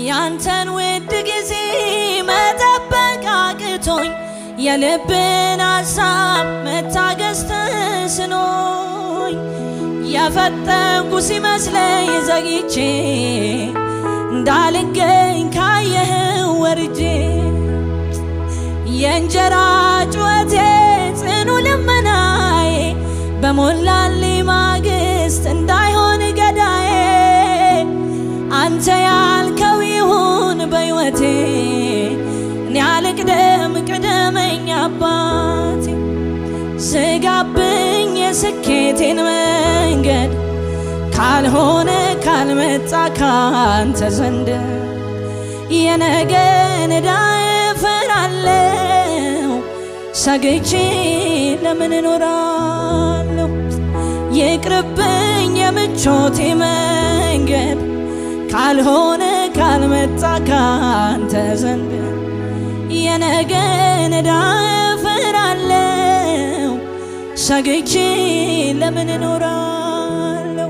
ያንተን ውድ ጊዜ መጠበቅ አቅቶኝ የልብን ሐሳብ መታገስ ተስኖኝ የፈጠንኩ ሲመስለኝ ዘግይቼ እንዳልገኝ ካየኸው ወርጄ የእንጀራ ጩኸቴ ጽኑ ልመናዬ በሞላልኝ ማግስት እንዳይሆን ገዳዬ አንተ ያልከው ይሁን በሕይወቴ እኔ አልቅደም ቅደመኝ አባቴ ስጋብኝ የስኬቴን መንገድ ካልሆነ ካልመጣ ካንተ ዘንድ የነገን ዕዳ እፈራለሁ ሰግቼ ለምን እኖራለሁ ይቅርብኝ የምቾቴ መንገድ ካልሆነ ካልመጣ ካንተ ዘንድ የነገን ዕዳ እፈራለሁ ሰግቼ ለምን እኖራለሁ